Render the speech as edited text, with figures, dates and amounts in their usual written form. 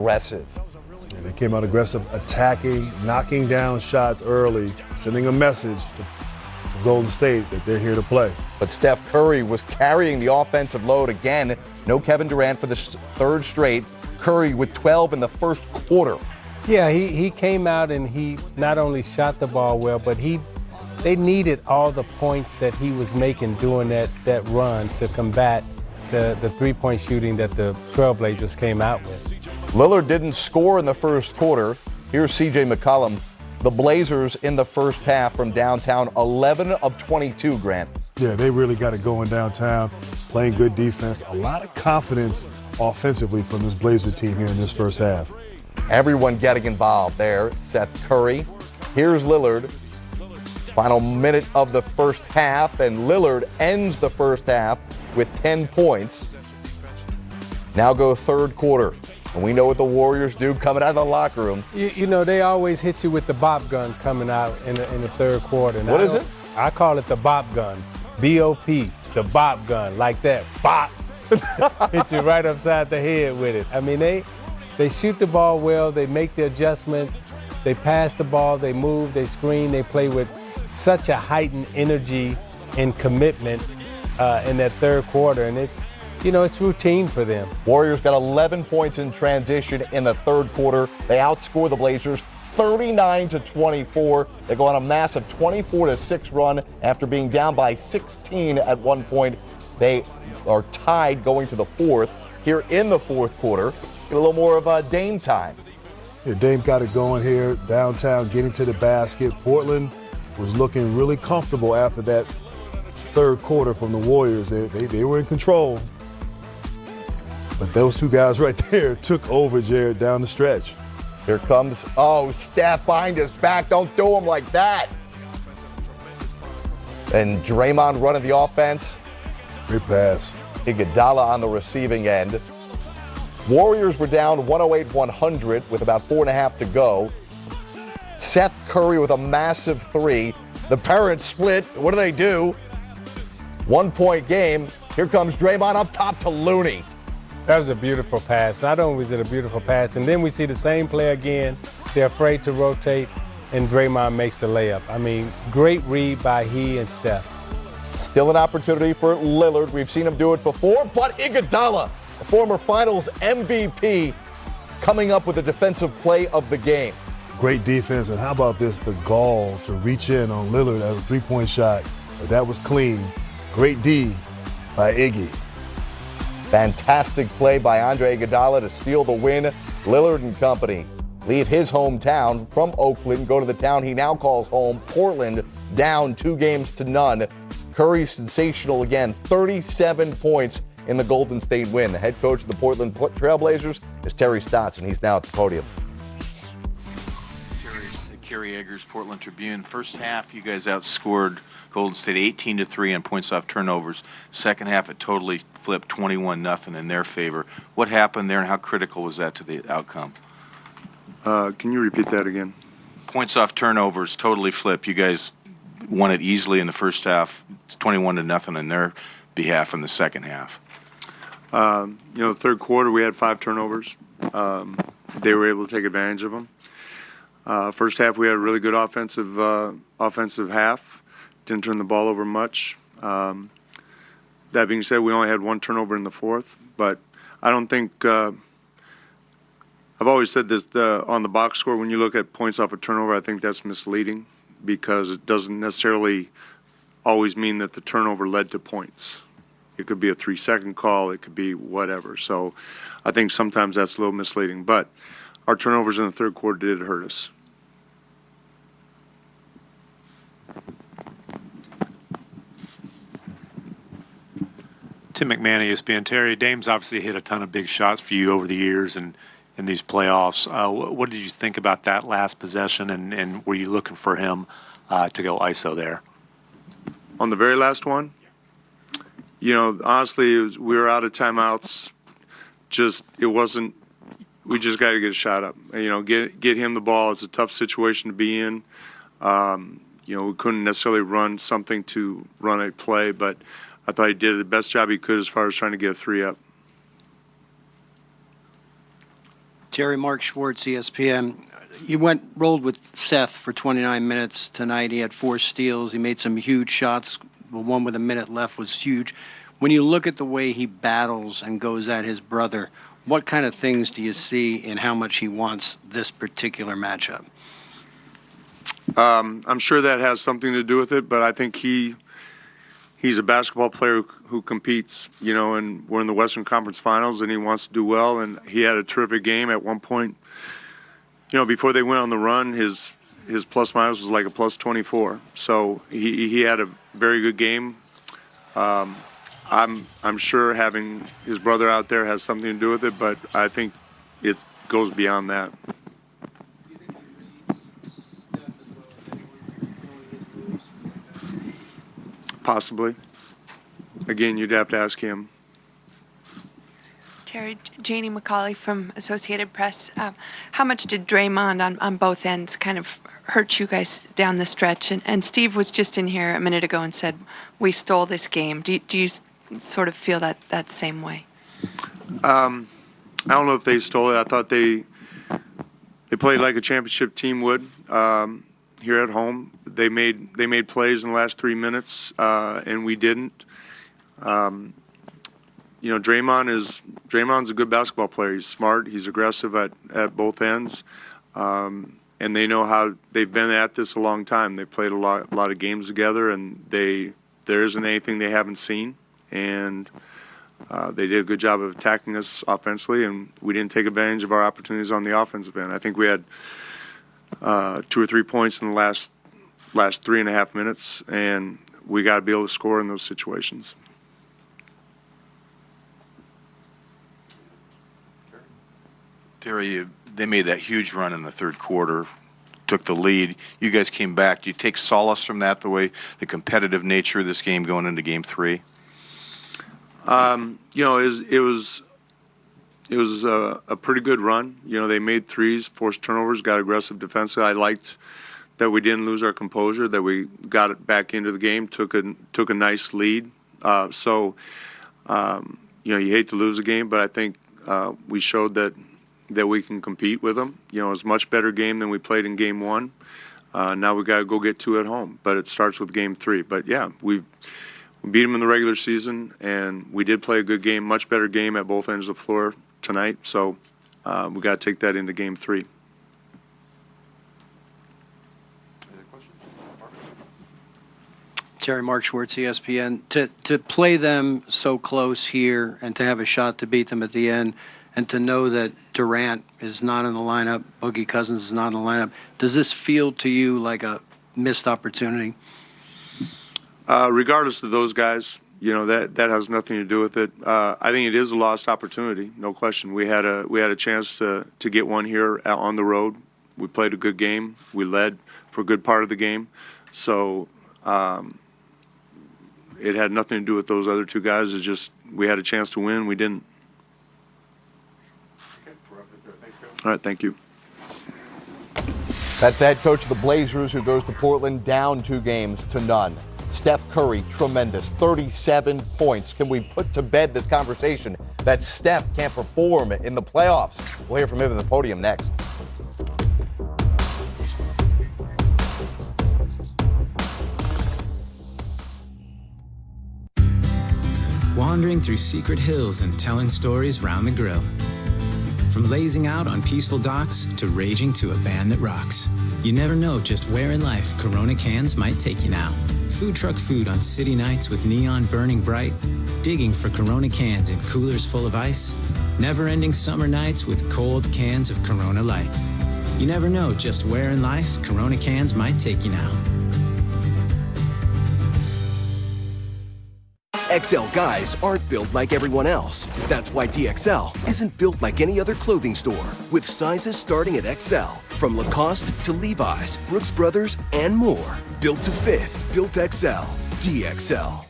aggressive. And they came out aggressive, attacking, knocking down shots early, sending a message to Golden State that they're here to play. But Steph Curry was carrying the offensive load again. No Kevin Durant for the third straight. Curry with 12 in the first quarter. Yeah, he came out and he not only shot the ball well, but they needed all the points that he was making during that run to combat the three-point shooting that the Trailblazers came out with. Lillard didn't score in the first quarter. Here's C.J. McCollum. The Blazers in the first half from downtown, 11 of 22, Grant. Yeah, they really got it going downtown, playing good defense. A lot of confidence offensively from this Blazer team here in this first half. Everyone getting involved there. Seth Curry. Here's Lillard. Final minute of the first half, and Lillard ends the first half with 10 points. Now go third quarter. And we know what the Warriors do coming out of the locker room. You know, they always hit you with the bop gun coming out in the third quarter. What is it? I call it the bop gun. B-O-P, the bop gun, like that. Bop. Hit you right upside the head with it. I mean, they shoot the ball well. They make the adjustments. They pass the ball. They move. They screen. They play with such a heightened energy and commitment in that third quarter. And it's routine for them. Warriors got 11 points in transition in the third quarter. They outscore the Blazers 39-24. They go on a massive 24-6 run after being down by 16 at one point. They are tied going to the fourth. Here in the fourth quarter, get a little more of Dame time. Yeah, Dame got it going here downtown, getting to the basket. Portland was looking really comfortable after that third quarter from the Warriors. They were in control. But those two guys right there took over, Jared, down the stretch. Here comes, Steph behind his back. Don't do him like that. And Draymond running the offense. Great pass. Iguodala on the receiving end. Warriors were down 108-100 with about 4.5 to go. Seth Curry with a massive three. The parents split. What do? 1 point game. Here comes Draymond up top to Looney. That was a beautiful pass. Not only was it a beautiful pass, and then we see the same play again. They're afraid to rotate, and Draymond makes the layup. I mean, great read by he and Steph. Still an opportunity for Lillard. We've seen him do it before, but Iguodala, a former Finals MVP, coming up with the defensive play of the game. Great defense, and how about this, the gall to reach in on Lillard at a three-point shot. That was clean. Great D by Iggy. Fantastic play by Andre Iguodala to steal the win. Lillard and company leave his hometown from Oakland, go to the town he now calls home, Portland, down 2-0. Curry sensational again, 37 points in the Golden State win. The head coach of the Portland Trailblazers is Terry Stotts, and he's now at the podium. Kerry Eggers, Portland Tribune. First half, you guys outscored Golden State 18-3 on points off turnovers. Second half, it totally flipped 21-0 in their favor. What happened there, and how critical was that to the outcome? Can you repeat that again? Points off turnovers totally flipped. You guys won it easily in the first half. It's 21-0 in their behalf in the second half. The third quarter, we had 5 turnovers. They were able to take advantage of them. First half, we had a really good offensive half. Didn't turn the ball over much. That being said, we only had 1 turnover in the fourth. But I don't think I've always said this on the box score. When you look at points off a turnover, I think that's misleading because it doesn't necessarily always mean that the turnover led to points. It could be a 3-second call. It could be whatever. So I think sometimes that's a little misleading. But our turnovers in the third quarter did hurt us. Tim McMahon, ESPN. Terry, Dame's obviously hit a ton of big shots for you over the years and in these playoffs. What did you think about that last possession, and were you looking for him to go ISO there? On the very last one? Honestly, we were out of timeouts. We just got to get a shot up. Get him the ball. It's a tough situation to be in. We couldn't necessarily run something to run a play, but I thought he did the best job he could as far as trying to get a 3 up. Terry, Mark Schwartz, ESPN. You rolled with Seth for 29 minutes tonight. He had 4 steals. He made some huge shots. The one with a minute left was huge. When you look at the way he battles and goes at his brother, what kind of things do you see in how much he wants this particular matchup? I'm sure that has something to do with it, but I think he's a basketball player who competes, and we're in the Western Conference Finals, and he wants to do well, and he had a terrific game at one point. Before they went on the run, his plus minus was like a plus 24. So he had a very good game. I'm sure having his brother out there has something to do with it, but I think it goes beyond that. Possibly. Again, you'd have to ask him. Terry, Janie McCauley from Associated Press. How much did Draymond on both ends kind of hurt you guys down the stretch? And Steve was just in here a minute ago and said, we stole this game. Do you sort of feel that same way? I don't know if they stole it. I thought they played like a championship team would here at home. They made plays in the last 3 minutes, and we didn't. Draymond's a good basketball player. He's smart. He's aggressive at both ends, and they know how they've been at this a long time. They played a lot of games together, and there isn't anything they haven't seen. And they did a good job of attacking us offensively, and we didn't take advantage of our opportunities on the offensive end. I think we had 2 or 3 points in the last 3.5 minutes, and we got to be able to score in those situations. Terry, they made that huge run in the third quarter, took the lead. You guys came back. Do you take solace from that, the competitive nature of this game going into Game 3? It was a pretty good run. They made threes, forced turnovers, got aggressive defensively. I liked that we didn't lose our composure, that we got it back into the game, took a nice lead. You hate to lose a game, but I think we showed that we can compete with them. It's a much better game than we played in Game 1. Now we got to go get 2 at home, but it starts with Game 3. But yeah, we beat them in the regular season, and we did play a good game, much better game at both ends of the floor tonight. So we got to take that into Game 3. Terry, Mark Schwartz, ESPN. To play them so close here and to have a shot to beat them at the end, and to know that Durant is not in the lineup, Boogie Cousins is not in the lineup, does this feel to you like a missed opportunity? Regardless of those guys, that has nothing to do with it. I think it is a lost opportunity, no question. We had a chance to get one here on the road. We played a good game. We led for a good part of the game. So it had nothing to do with those other 2 guys. It's just we had a chance to win. We didn't. All right, thank you. That's the head coach of the Blazers who goes to Portland down 2 games to none. Steph Curry, tremendous, 37 points. Can we put to bed this conversation that Steph can't perform in the playoffs? We'll hear from him at the podium next. Wandering through secret hills and telling stories round the grill. From lazing out on peaceful docks to raging to a band that rocks. You never know just where in life Corona cans might take you now. Food truck food on city nights with neon burning bright. Digging for Corona cans in coolers full of ice. Never-ending summer nights with cold cans of Corona Light. You never know just where in life Corona cans might take you now. XL guys aren't built like everyone else. That's why DXL isn't built like any other clothing store, with sizes starting at XL, from Lacoste to Levi's, Brooks Brothers, and more. Built to fit, built XL, DXL.